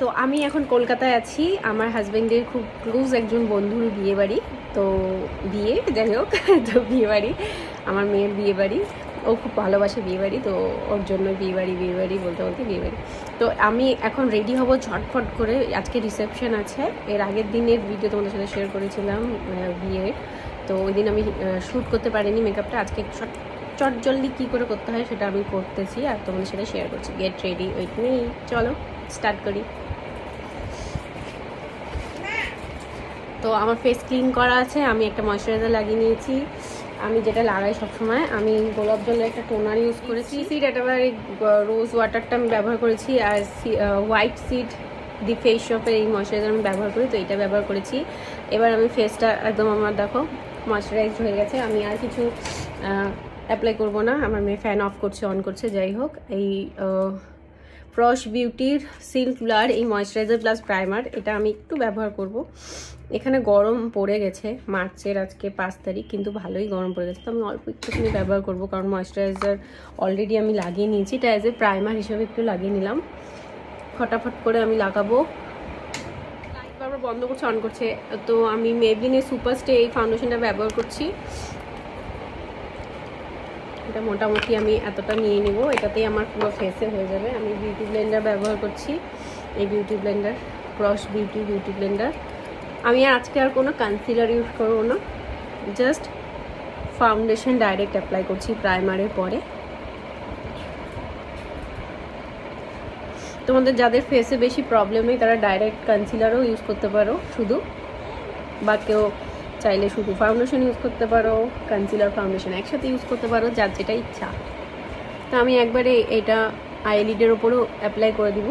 তো আমি এখন কলকাতায় আছি, আমার হাজবেন্ডের খুব ক্লোজ একজন বন্ধুর বিয়ে বাড়ি। তো বিয়ে যাই হোক, তো বিয়ে বাড়ি, আমার মেয়ের বিয়ে বাড়ি। ও খুব ভালোবাসে বিয়ে বাড়ি, তো ওর জন্য বিয়ে বাড়ি বলতে বলতে বিয়ে বাড়ি। তো আমি এখন রেডি হব ঝটফট করে, আজকে রিসেপশন আছে। এর আগের দিনের ভিডিও তোমাদের সাথে শেয়ার করেছিলাম বিয়ের, তো ওই দিন আমি শ্যুট করতে পারিনি মেকআপটা। আজকে চট জলদি কী করে করতে হয় সেটা আমি করতেছি আর তোমাদের সাথে শেয়ার করছি। গেট রেডি উইথ মি, চলো স্টার্ট করি। তো আমার ফেস ক্লিন করা আছে, আমি একটা ময়শ্চারাইজার লাগিয়ে নিয়েছি। আমি যেটা লাগাই সবসময়, আমি গোলাপ জলের একটা টোনার ইউজ করেছি। সিড একেবারে রোজ ওয়াটারটা আমি ব্যবহার করেছি, আর হোয়াইট সিড দি ফেস শপের এই ময়শ্চারাইজার আমি ব্যবহার করি, তো এটা ব্যবহার করেছি। এবার আমি ফেসটা একদম আমার দেখো ময়শ্চারাইজড হয়ে গেছে। আমি আর কিছু অ্যাপ্লাই করবো না। আমার মেয়ে ফ্যান অফ করছে, অন করছে, যাই হোক। এই ফ্রশ বিউটির সিল্ক ব্লার এই ময়শ্চারাইজার প্লাস প্রাইমার, এটা আমি একটু ব্যবহার করব। এখানে গরম পড়ে গেছে, মার্চের আজকে 5 তারিখ, কিন্তু ভালোই গরম পড়ে গেছে, তো আমি অল্প একটুখানি ব্যবহার করব, কারণ ময়শ্চারাইজার অলরেডি আমি লাগিয়ে নিয়েছি। এটা অ্যাজ এ প্রাইমার হিসেবে একটু লাগিয়ে নিলাম, ফটাফট করে আমি লাগাবো। লাইট বারবার বন্ধ করছে, অন করছে। তো আমি মেবলিনের সুপারস্টে এই ফাউন্ডেশনটা ব্যবহার করছি। এটা মোটামুটি আমি এতটা নিয়ে নিব, এটাতেই আমার পুরো ফেসে হয়ে যাবে। আমি বিউটি ব্লেন্ডার ব্যবহার করছি, এই beauty Blender, cross beauty Blender. আমি আজকে আর কোনো কনসিলার ইউজ করবো না, জাস্ট ফাউন্ডেশন ডাইরেক্ট অ্যাপ্লাই করছি প্রাইমারের পরে। তোমাদের যাদের ফেসে বেশি প্রবলেম নেই তারা ডাইরেক্ট কনসিলারও ইউজ করতে পারো শুধু, বা কেউ চাইলে শুধু ফাউন্ডেশন ইউজ করতে পারো, কনসিলার ফাউন্ডেশন একসাথে ইউজ করতে পারো, যার যেটা ইচ্ছা। তো আমি একবারে এটা আইলিডের ওপরও অ্যাপ্লাই করে দিব,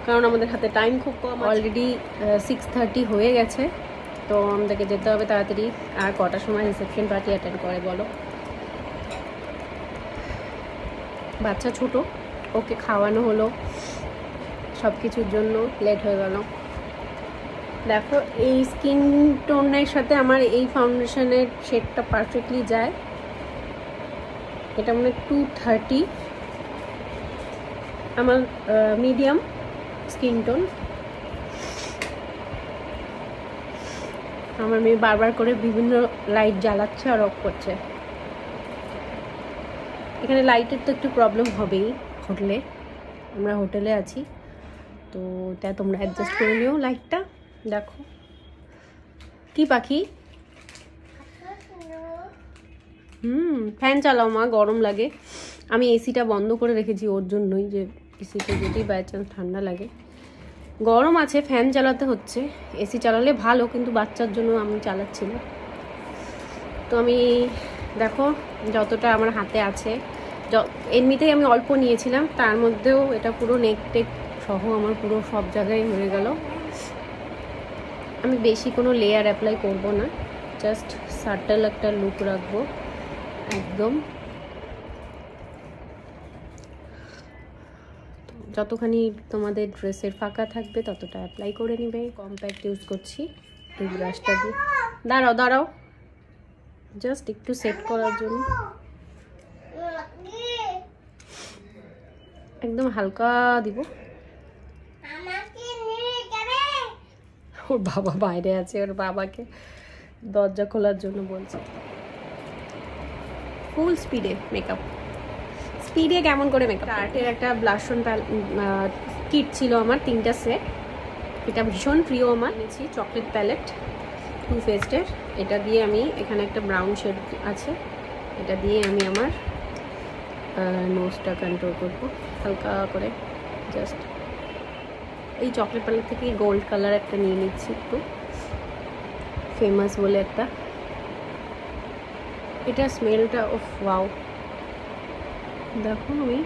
কারণ আমাদের হাতে টাইম খুব কম। অলরেডি 6:30 হয়ে গেছে, তো আমাদেরকে যেতে হবে তাড়াতাড়ি। আর কটার সময় রিসেপশন পার্টি অ্যাটেন্ড করে বলো? বাচ্চা ছোট, ওকে খাওয়ানো হলো, সব কিছুর জন্য লেট হয়ে গেল। দেখো এই স্কিন টোনের সাথে আমার এই ফাউন্ডেশনের শেডটা পারফেক্টলি যায়। এটা মানে 230 আমার মিডিয়াম স্কিন টোন। আমার মেয়ে বারবার করে বিভিন্ন লাইট জ্বালাচ্ছে আর অফ করছে। এখানে লাইটের তো একটু প্রবলেম হবেই, হোটেলে, আমরা হোটেলে আছি, তো এটা তোমরা অ্যাডজাস্ট করে নিও লাইটটা। দেখো কি পাখি, ফ্যান চালাও মা, গরম লাগে। আমি এসিটা বন্ধ করে রেখেছি ওর জন্যই, যে এসিতে যদি বাই চান্স ঠান্ডা লাগে, গরম আছে ফ্যান চালাতে হচ্ছে। এসি চালালে ভালো, কিন্তু বাচ্চার জন্য আমি চালাচ্ছি না। তো আমি দেখো যতটা আমার হাতে আছে, এমনিতেই আমি অল্প নিয়েছিলাম, তার মধ্যেও এটা পুরো নেক টেক সহ আমার পুরো সব জায়গায় হয়ে গেল। আমি বেশি কোনো লেয়ার অ্যাপ্লাই করব না, জাস্ট সাটল একটা লুক রাখবো একদম। যতখানি তোমাদের ড্রেসের ফাঁকা থাকবে ততটা অ্যাপ্লাই করে নিবে। কম্প্যাক্ট ইউজ করছি এই ব্রাশটা দিয়ে। দাঁড়াও জাস্ট একটু সেট করার জন্য, একদম হালকা দিব। ওর বাবা বাইরে আছে, ওর বাবাকে দরজা খোলার জন্য বলছে। ফুল স্পিডে মেকআপ, স্পিডে কেমন করে মেকআপ। আর্টের একটা ব্লাশ অন কিট ছিল আমার 3টা সেট, এটা ভীষণ প্রিয় আমার। নিয়েছি চকলেট প্যালেট টু ফেস্টের, এটা দিয়ে আমি এখানে একটা ব্রাউন শেড আছে, এটা দিয়ে আমি আমার নোজটা কন্ট্রোল করবো হালকা করে। জাস্ট এই চকলেট প্যালেট থেকে গোল্ড কালার একটা নিয়ে নিচ্ছি, একটু ফেমাস বলে একটা, এটা স্মেলটা অফ ওয়াও। দেখো আমি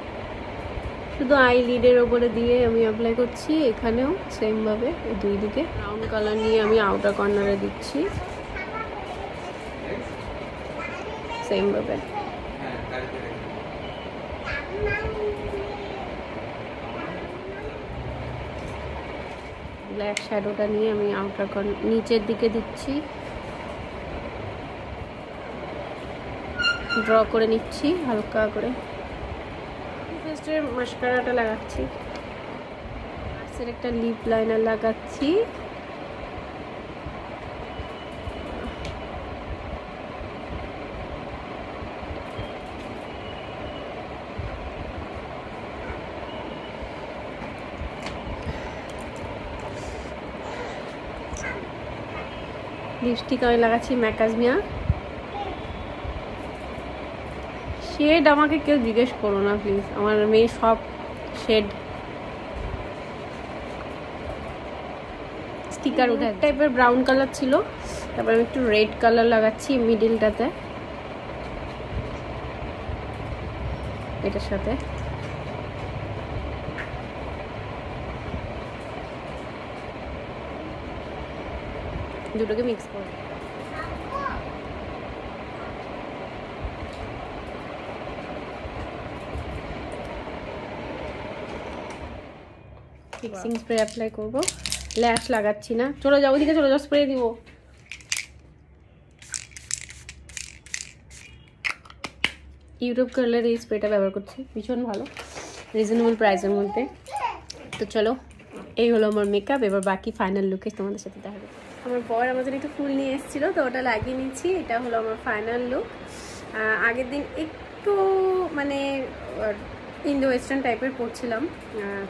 শুধু আইলিডের ওপরে দিয়ে আমি অ্যাপ্লাই করছি, এখানেও সেমভাবে দুই দিকে ব্রাউন কালার নিয়ে আমি আউটার কর্নারে দিচ্ছি সেমভাবে। ব্ল্যাক শ্যাডোটা নিয়ে আমি আউটার কর্নার নিচের দিকে দিচ্ছি, ড্র করে নিচ্ছি হালকা করে। ফেস্টের মাস্কারাটা লাগাচ্ছি, এর একটা লিপ লাইনার লাগাচ্ছি। লিপস্টিক আমি লাগাচ্ছি ম্যাকাজমিয়া। শেড আমাকে কেউ জিজ্ঞেস করো না প্লিজ, আমার মেয়ে সব শেড স্টিকার উঠে টাইপের ব্রাউন কালার ছিল, তারপর আমি একটু রেড কালার লাগাচ্ছি মিডিলটাতে এটার সাথে। দুটোকে মিক্স করব। ফিক্সিং স্প্রে অ্যাপ্লাই করব, ল্যাশ লাগাচ্ছি না। চলে যাও ওদিকে, চলে যাও, স্প্রে দিব। ইউটিউব কালার এই স্প্রেটা ব্যবহার করছি, ভীষণ ভালো, রিজনেবল প্রাইসের মধ্যে। তো চলো, এই হলো আমার মেকআপ। এবার বাকি ফাইনাল লুকে তোমাদের সাথে দেখা যাবে। আমার বর আমার জন্য একটু ফুল নিয়ে এসেছিলো, তো ওটা লাগিয়ে নিচ্ছি। এটা হলো আমার ফাইনাল লুক। আগের দিন একটু মানে ইন্দো ওয়েস্টার্ন টাইপের পরছিলাম,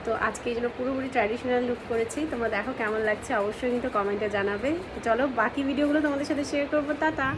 তো আজকে এই জন্য পুরোপুরি ট্র্যাডিশনাল লুক করেছি। তোমরা দেখো কেমন লাগছে, অবশ্যই কিন্তু কমেন্টে জানাবে। চলো বাকি ভিডিওগুলো তোমাদের সাথে শেয়ার করবো। টাটা।